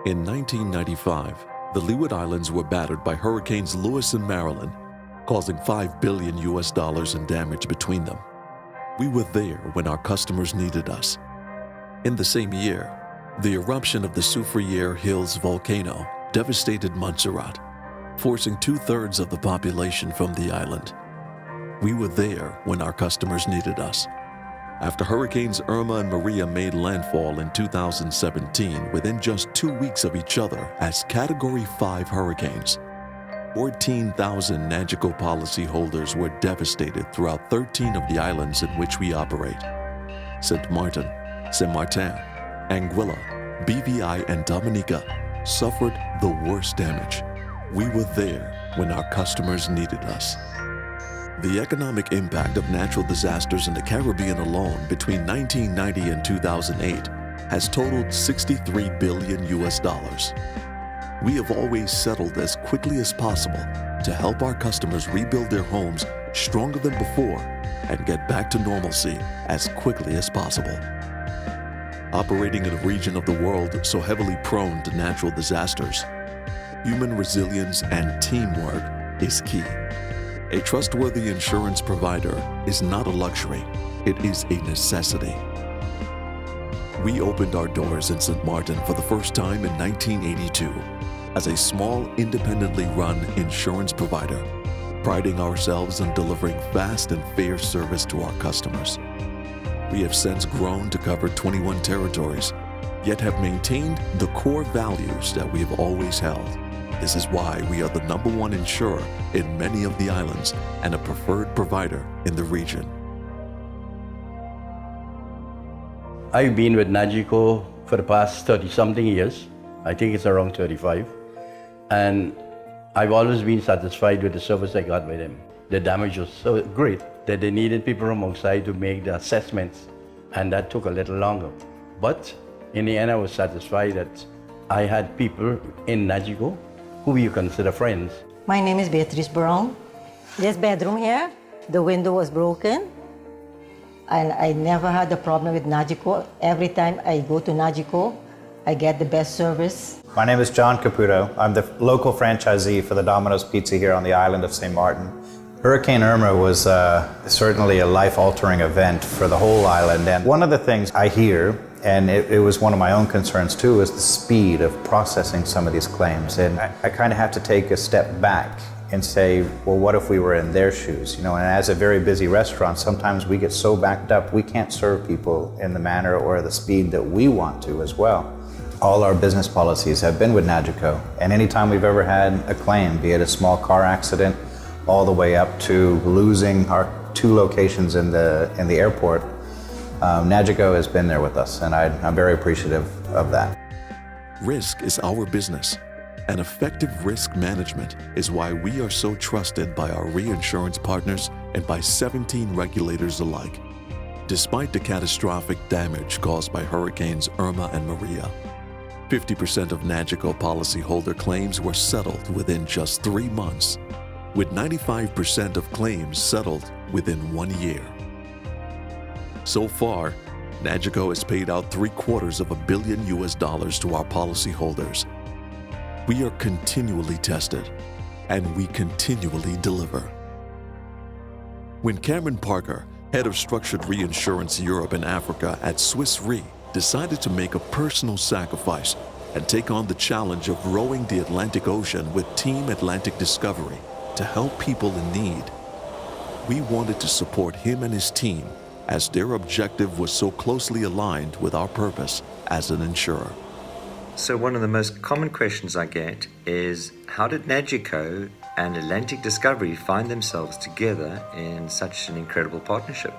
In 1995, the Leeward Islands were battered by Hurricanes Lewis and Marilyn, causing $5 billion in damage between them. We were there when our customers needed us. In the same year, the eruption of the Soufriere Hills volcano devastated Montserrat, forcing 2/3 of the population from the island. We were there when our customers needed us. After Hurricanes Irma and Maria made landfall in 2017 within just 2 weeks of each other as Category 5 hurricanes, 14,000 NAGICO policyholders were devastated throughout 13 of the islands in which we operate. St. Martin, Saint Martin, Anguilla, BVI, and Dominica suffered the worst damage. We were there when our customers needed us. The economic impact of natural disasters in the Caribbean alone between 1990 and 2008 has totaled $63 billion. We have always settled as quickly as possible to help our customers rebuild their homes stronger than before and get back to normalcy as quickly as possible. Operating in a region of the world so heavily prone to natural disasters, human resilience and teamwork is key. A trustworthy insurance provider is not a luxury, it is a necessity. We opened our doors in St. Martin for the first time in 1982 as a small, independently run insurance provider, priding ourselves on delivering fast and fair service to our customers. We have since grown to cover 21 territories, yet have maintained the core values that we have always held. This is why we are the #1 insurer in many of the islands and a preferred provider in the region. I've been with NAGICO for the past 30-something years. I think it's around 35. And I've always been satisfied with the service I got with them. The damage was so great that they needed people from outside to make the assessments, and that took a little longer. But in the end, I was satisfied that I had people in NAGICO who you consider friends. My name is Beatrice Brown. This bedroom here, the window was broken, and I never had a problem with NAGICO. Every time I go to NAGICO, I get the best service. My name is John Caputo. I'm the local franchisee for the Domino's Pizza here on the island of St. Martin. Hurricane Irma was certainly a life-altering event for the whole island. And one of the things I hear, and it was one of my own concerns too, is the speed of processing some of these claims. And I kind of have to take a step back and say, well, what if we were in their shoes? You know, and as a very busy restaurant, sometimes we get so backed up, we can't serve people in the manner or the speed that we want to as well. All our business policies have been with NAGICO, and anytime we've ever had a claim, be it a small car accident, all the way up to losing our 2 locations in the airport, NAGICO has been there with us, and I'm very appreciative of that. Risk is our business, and effective risk management is why we are so trusted by our reinsurance partners and by 17 regulators alike. Despite the catastrophic damage caused by Hurricanes Irma and Maria, 50% of NAGICO policyholder claims were settled within just 3 months, with 95% of claims settled within 1 year. So far, NAGICO has paid out $750 million to our policyholders. We are continually tested, and we continually deliver. When Cameron Parker, head of Structured Reinsurance Europe and Africa at Swiss Re, decided to make a personal sacrifice and take on the challenge of rowing the Atlantic Ocean with Team Atlantic Discovery to help people in need, we wanted to support him and his team as their objective was so closely aligned with our purpose as an insurer. So one of the most common questions I get is, how did NAGICO and Atlantic Discovery find themselves together in such an incredible partnership?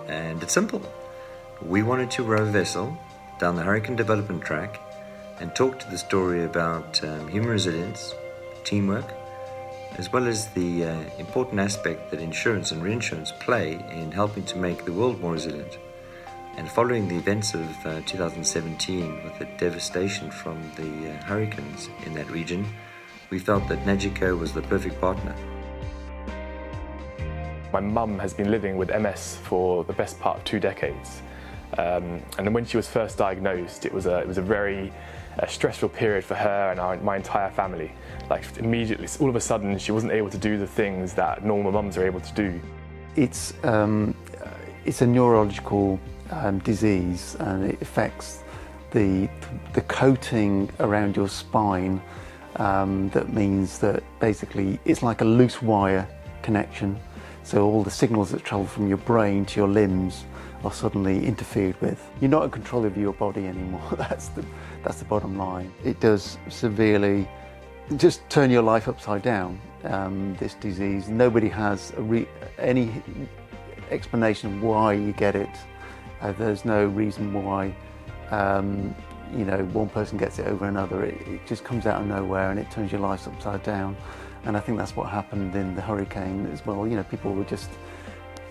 And it's simple. We wanted to row a vessel down the hurricane development track and talk to the story about human resilience, teamwork, as well as the important aspect that insurance and reinsurance play in helping to make the world more resilient. And following the events of 2017 with the devastation from the hurricanes in that region, we felt that NAGICO was the perfect partner. My mum has been living with MS for the best part of 2 decades. And then when she was first diagnosed, it was a very stressful period for her and my entire family. Like immediately, all of a sudden, she wasn't able to do the things that normal mums are able to do. It's a neurological disease, and it affects the coating around your spine. That means that basically it's like a loose wire connection. So all the signals that travel from your brain to your limbs are suddenly interfered with. You're not in control of your body anymore. That's the bottom line. It does severely just turn your life upside down. This disease, nobody has any explanation of why you get it. There's no reason why one person gets it over another. It just comes out of nowhere and it turns your life upside down. And I think that's what happened in the hurricane as well. People were just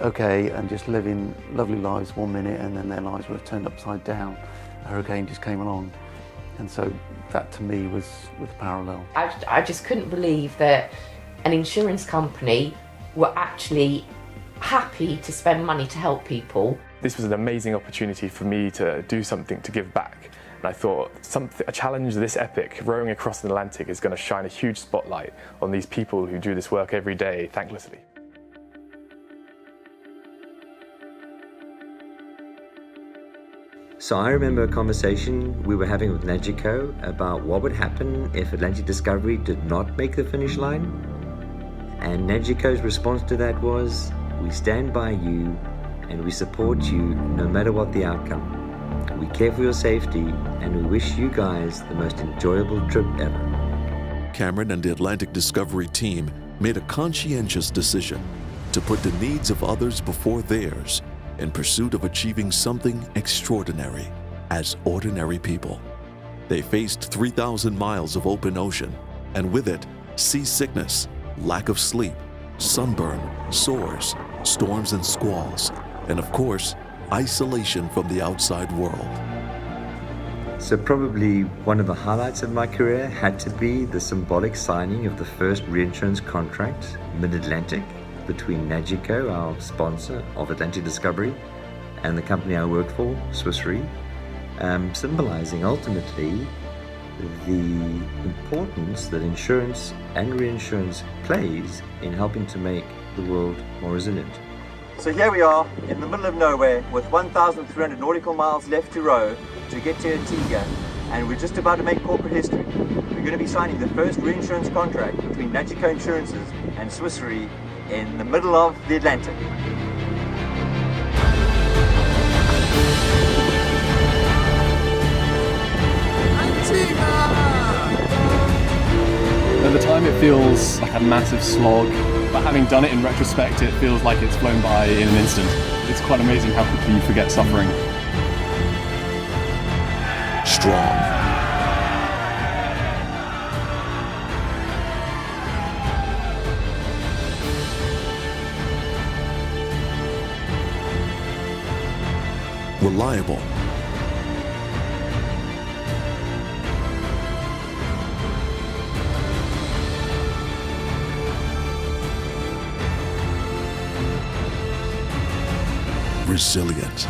okay and just living lovely lives 1 minute, and then their lives were turned upside down. A hurricane just came along. And so that to me was parallel. I just couldn't believe that an insurance company were actually happy to spend money to help people. This was an amazing opportunity for me to do something to give back. And I thought a challenge this epic, rowing across the Atlantic, is going to shine a huge spotlight on these people who do this work every day thanklessly. So I remember a conversation we were having with NAGICO about what would happen if Atlantic Discovery did not make the finish line. And NAGICO's response to that was, we stand by you and we support you no matter what the outcome. We care for your safety and we wish you guys the most enjoyable trip ever. Cameron and the Atlantic Discovery team made a conscientious decision to put the needs of others before theirs in pursuit of achieving something extraordinary as ordinary people. They faced 3,000 miles of open ocean, and with it, seasickness, lack of sleep, sunburn, sores, storms and squalls, and of course, isolation from the outside world. So probably one of the highlights of my career had to be the symbolic signing of the first reinsurance contract, Mid-Atlantic, between NAGICO, our sponsor of Atlantic Discovery, and the company I work for, Swiss Re, symbolizing ultimately the importance that insurance and reinsurance plays in helping to make the world more resilient. So here we are in the middle of nowhere with 1,300 nautical miles left to row to get to Antigua, and we're just about to make corporate history. We're going to be signing the first reinsurance contract between NAGICO Insurances and Swiss Re in the middle of the Atlantic. At the time it feels like a massive slog, but having done it in retrospect it feels like it's flown by in an instant. It's quite amazing how quickly you forget suffering. Strong. Reliable. Resilient.